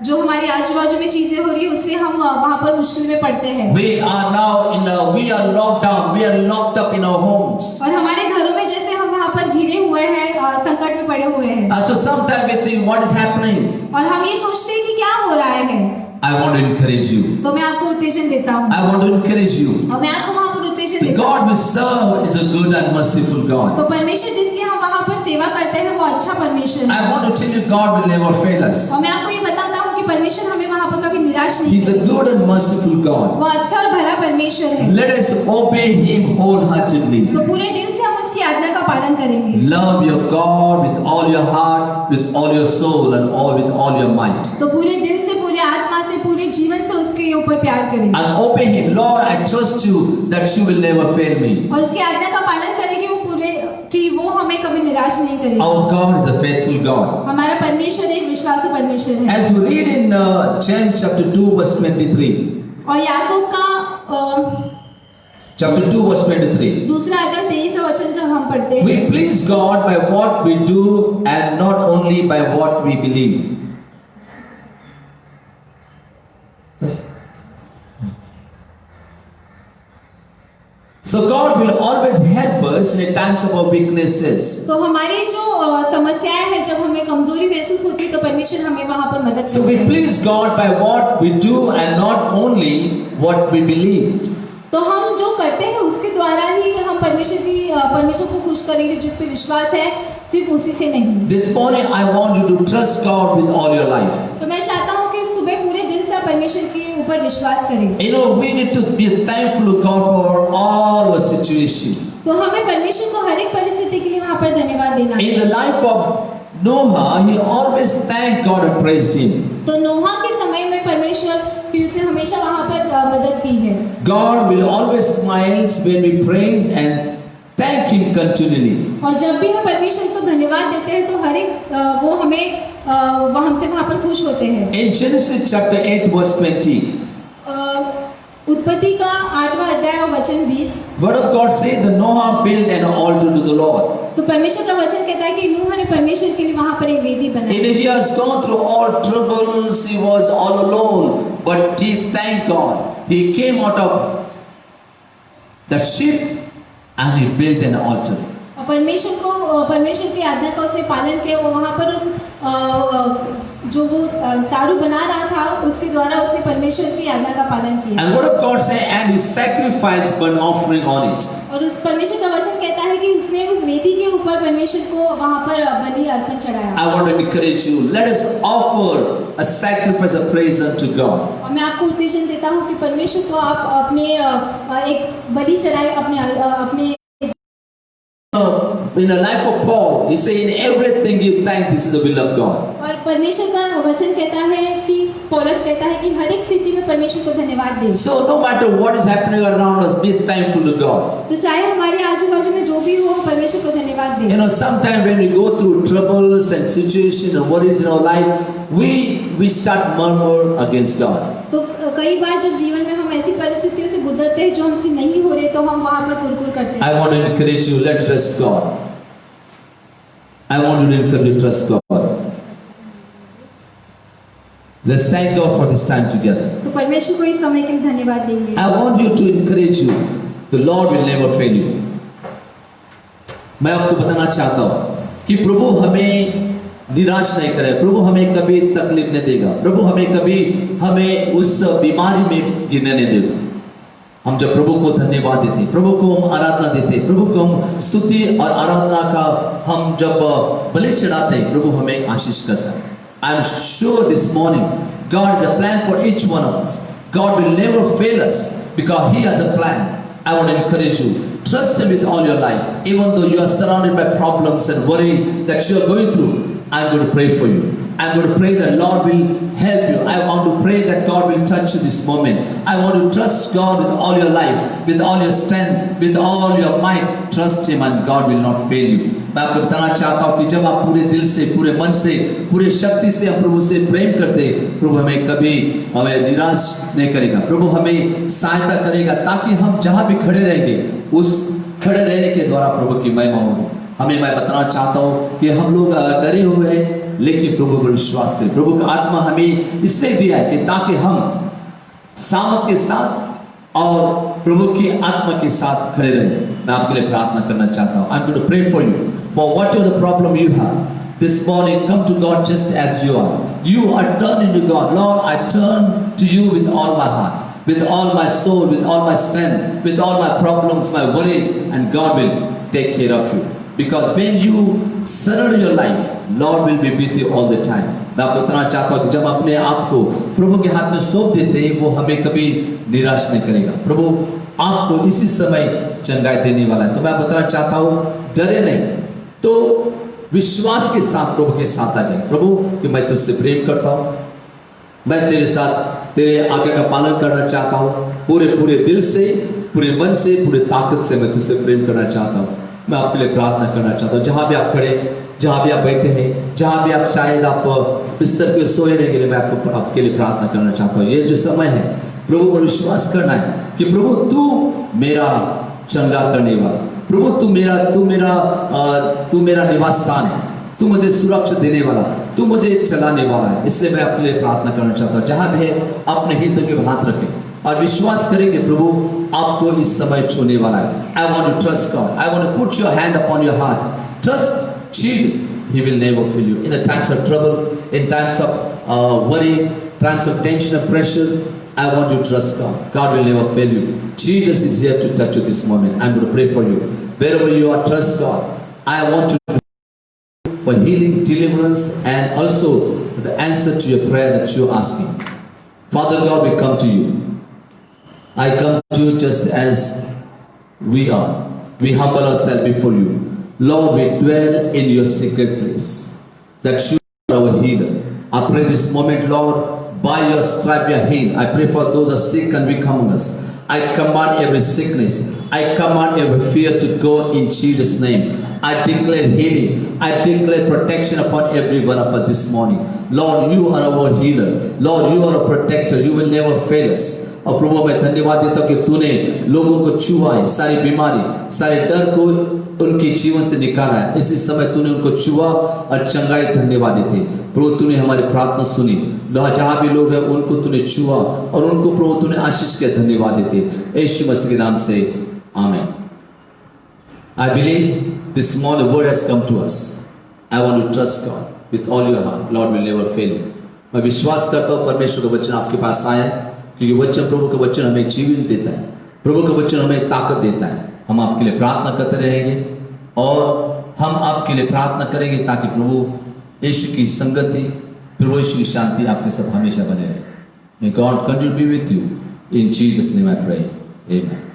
Speaker 2: जो हमारे आजू बाजू में चीजें हो रही है उससे हम वहाँ पर मुश्किल में पड़ते हैं।
Speaker 1: We are now we are locked down. We are locked up in our homes.
Speaker 2: और हमारे घरों में जैसे हम वहाँ पर घिरे हुए हैं, संकट में पड़े हुए हैं।
Speaker 1: So sometimes we think, what is happening?
Speaker 2: और हम ये सोचते हैं कि क्या हो रहा है।
Speaker 1: I want to encourage you.
Speaker 2: तो मैं आपको उत्तेजन देता हूँ।
Speaker 1: I want to encourage you.
Speaker 2: और मैं आपको वहाँ पर उत्तेजन
Speaker 1: The
Speaker 2: देता हूँ।
Speaker 1: God we serve is a good and merciful God.
Speaker 2: तो परमेश्वर जिसकी हम वहाँ पर सेवा करते हैं वो अच्छा परमेश्वर है।
Speaker 1: I want to tell you, God will never fail us.
Speaker 2: और मैं आपको ये बताता हूँ कि परमेश्वर हमें वहाँ पर कभी निराश नहीं
Speaker 1: He's a good and merciful God.
Speaker 2: वो अच्छा और भला परमेश्वर है।
Speaker 1: Let us obey Him wholeheartedly.
Speaker 2: तो पूरे दिल से हम उसकी आज्ञा का पालन करेंगे।
Speaker 1: Love your God with all your heart, with all your soul, and with all your might.
Speaker 2: तो पूरे दिल से, पूरी आत्मा से, पूरे जीवन से उसके ऊपर प्यार करेंगे।
Speaker 1: And obey Him. Lord, I trust you that you will never fail me.
Speaker 2: और उसकी आज्ञा का पालन करेंगे वो पूरे कि वो हमें कभी निराश निराश नहीं करेगा।
Speaker 1: Our God is a faithful God.
Speaker 2: हमारा परमेश्वर एक विश्वासू परमेश्वर है।
Speaker 1: As we read in James chapter 2 verse 23.
Speaker 2: और याकूब का
Speaker 1: Chapter 2 verse 23.
Speaker 2: दूसरा अध्याय 23वां वचन जब हम पढ़ते हैं,
Speaker 1: We please God by what we do and not only by what we believe. So God will always help us in times of our weaknesses.
Speaker 2: तो हमारी जो समस्याएं हैं, जब हमें कमजोरी महसूस होती है तो परमेश्वर हमें वहां पर मदद
Speaker 1: So
Speaker 2: करता
Speaker 1: we
Speaker 2: है।
Speaker 1: please God by what we do and not only what we believe.
Speaker 2: तो हम जो करते हैं उसके द्वारा ही हम परमेश्वर को खुश करेंगे, जिस पे विश्वास है, सिर्फ उसी से नहीं।
Speaker 1: This morning I want you to trust God with all your life.
Speaker 2: तो मैं चाहता हूँ कि सुबह पूरे दिल से आप परमेश्वर के ऊपर विश्वास करें।
Speaker 1: You know, we need to be thankful to God for all our situation.
Speaker 2: तो हमें परमेश्वर को हर एक परिस्थिति के लिए वहाँ पर धन्यवाद देना है।
Speaker 1: In the life of Noah, he always thanked God and praised Him.
Speaker 2: तो नोहा के समय में परमेश्वर की उसने हमेशा वहाँ पर मदद की है।
Speaker 1: God will always smile when we praise and thank Him continually.
Speaker 2: और जब भी हम परमेश्वर को धन्यवाद देते हैं तो हर एक वो हमें वो हमसे वहाँ पर खुश होते हैं।
Speaker 1: In Genesis chapter 8 verse 20,
Speaker 2: उत्पत्ति का 8वां अध्याय और वचन 20,
Speaker 1: Word of God says that Noah built an altar to the Lord.
Speaker 2: तो परमेश्वर का वचन कहता है कि नूह ने परमेश्वर के लिए वहाँ पर एक वेदी बनाई।
Speaker 1: And he has gone through all troubles, he was all alone, but he thanked God. He came out of the ship and he built an altar.
Speaker 2: और परमेश्वर की आज्ञा का उसने पालन किया। वो वहाँ पर उस जो वो तारू बना रहा था उसके द्वारा उसने परमेश्वर की आज्ञा का पालन किया।
Speaker 1: And Word of God says, and he sacrificed burnt offering on it.
Speaker 2: और उस परमेश्वर का वचन कहता है कि उसने उस वेदी के ऊपर परमेश्वर को वहाँ पर बलि अर्पण चढ़ाया।
Speaker 1: I want to encourage you, let us offer a sacrifice of praise unto God.
Speaker 2: और मैं आपको उत्तेजन देता हूँ कि परमेश्वर को आप अपने एक बलि चढ़ाए अपने
Speaker 1: In the life of Paul, he said, in everything you thank, this is the will of God.
Speaker 2: और परमेश्वर का वचन कहता है कि पौलुस कहता है कि हर एक स्थिति में परमेश्वर को धन्यवाद दें।
Speaker 1: So no matter what is happening around us, be thankful to God.
Speaker 2: तो चाहे हमारे आजू बाजू में जो भी हो, हम परमेश्वर को धन्यवाद दें।
Speaker 1: You know, sometimes when we go through troubles and situations and worries in our life, we start murmur against God.
Speaker 2: तो कई बार जब जीवन में हम ऐसी परिस्थितियों से गुजरते हैं जो हमसे नहीं हो रहे, तो हम वहाँ पर कुरकुर करते हैं।
Speaker 1: I want to encourage you, let's trust God. I want you to encourage you to trust God. Let's thank God for this time together.
Speaker 2: तो परमेश्वर को इस समय के लिए धन्यवाद देंगे।
Speaker 1: I want you to encourage you. The Lord will never fail you. मैं आपको बताना चाहता हूँ कि प्रभु हमें निराश नहीं करे, प्रभु हमें कभी तकलीफ नहीं देगा, प्रभु हमें उस बीमारी में गिरने नहीं देगा। हम जब प्रभु को धन्यवाद देते, प्रभु को हम आराधना देते, प्रभु को हम स्तुति और आराधना का हम जब बलि चढ़ाते, प्रभु हमें आशीष करता है। I am sure this morning God has a plan for each one of us. God will never fail us because He has a plan. I want to encourage you, trust Him with all your life. Even though you are surrounded by problems and worries that you are going through, I'm going to pray for you. I'm going to pray that Lord will help you. I want to pray that God will touch you this moment. I want to trust God with all your life, with all your strength, with all your might. Trust Him and God will not fail you. मैं आपको बताना चाहता हूँ कि जब आप पूरे दिल से, पूरे मन से, पूरे शक्ति से हम प्रभु से प्रेम करते, प्रभु हमें निराश नहीं करेगा, प्रभु हमें सहायता करेगा, ताकि हम जहाँ भी खड़े रहेंगे उस खड़े रहने के द्वारा प्रभु की महिमा होगी। मैं बताना चाहता हूँ कि हम लोग डरे हुए हैं, लेकिन प्रभु पर विश्वास करें। प्रभु का आत्मा हमें इसलिए दिया है कि ताकि हम सामर्थ के साथ और प्रभु की आत्मा के साथ खड़े रहें। मैं आपके लिए प्रार्थना करना चाहता हूँ। I'm going to pray for you for whatever the problem you have. This morning, come to God just as you are. You are turning to God. Lord, I turn to you with all my heart, with all my soul, with all my strength, with all my problems, my worries, and God will take care of you. Because when you surrender your life, Lord will be with you all the time. मैं आपको बताना चाहता हूँ कि जब अपने आप को प्रभु के हाथ में सौंप देते हैं, वो हमें कभी निराश नहीं करेगा। प्रभु आपको इसी समय चंगाई देने वाला है। तो मैं बताना चाहता हूँ, डरे नहीं, तो विश्वास के साथ प्रभु के साथ आ जाए। प्रभु कि मैं तुझसे प्रेम करता हूँ, मैं तेरे साथ तेरे आज्ञा का पालन करना चाहता हूँ, पूरे दिल से, पूरे मन से, पूरे ताकत से मैं तुझसे प्रेम करना चाहता हूँ। मैं आपके लिए प्रार्थना करना चाहता हूँ। जहाँ भी आप खड़े, जहाँ भी आप बैठे हैं, जहाँ भी आप शायद आप बिस्तर पे सोए रहेंगे, मैं आपके लिए प्रार्थना करना चाहता हूँ। ये जो समय है प्रभु पर विश्वास करना है कि प्रभु तू मेरा चंगा करने वाला, प्रभु तू मेरा निवास स्थान है, तू मुझे सुरक्षा देने वाला, तू मुझे चलाने वाला है। इसलिए मैं आपके लिए प्रार्थना करना चाहता हूँ। जहाँ भी है अपने हृदय के हाथ रखें और विश्वास करेंगे प्रभु आपको इस समय छूने वाला है। I want to trust God, I want to put your hand upon your heart, trust Jesus, he will never fail you in the times of trouble, in times of worry, times of tension and pressure. I want you to trust God. God will never fail you. Jesus is here to touch you this moment. I'm going to pray for you. Wherever you are, trust God. I want you for healing, deliverance, and also the answer to your prayer that you're asking. Father God, we come to you. I come to you just as we are. We humble ourselves before you. Lord, we dwell in your secret place, that you are our healer. I pray this moment, Lord, by your stripe we are healed. I pray for those that are sick and weak among us. I command every sickness, I command every fear to go in Jesus' name. I declare healing, I declare protection upon every one of us this morning. Lord, you are our healer. Lord, you are a protector. You will never fail us. और प्रभु मैं धन्यवाद देता हूँ कि तूने लोगों को छुआ है, सारी बीमारी, सारे डर को उनके जीवन से निकाला है। इसी समय तूने उनको छुआ और चंगाई धन्यवाद देते। प्रभु तूने हमारी प्रार्थना सुनी, जहाँ भी लोग हैं उनको तूने छुआ और उनको प्रभु तूने आशीष के धन्यवाद देते। यीशु मसीह के नाम से आमीन। I believe this morning the word has come to us. I want to trust God with all your heart. Lord will never fail you. मैं विश्वास करता हूँ परमेश्वर का वचन आपके पास आया है, क्योंकि वचन प्रभु का वचन हमें जीवन देता है, प्रभु का वचन हमें ताकत देता है। हम आपके लिए प्रार्थना करते रहेंगे और हम आपके लिए प्रार्थना करेंगे ताकि प्रभु यीशु की संगति, प्रभु यीशु की शांति आपके साथ हमेशा बने रहे। May God continue to be with you. In Jesus' name I pray. Amen.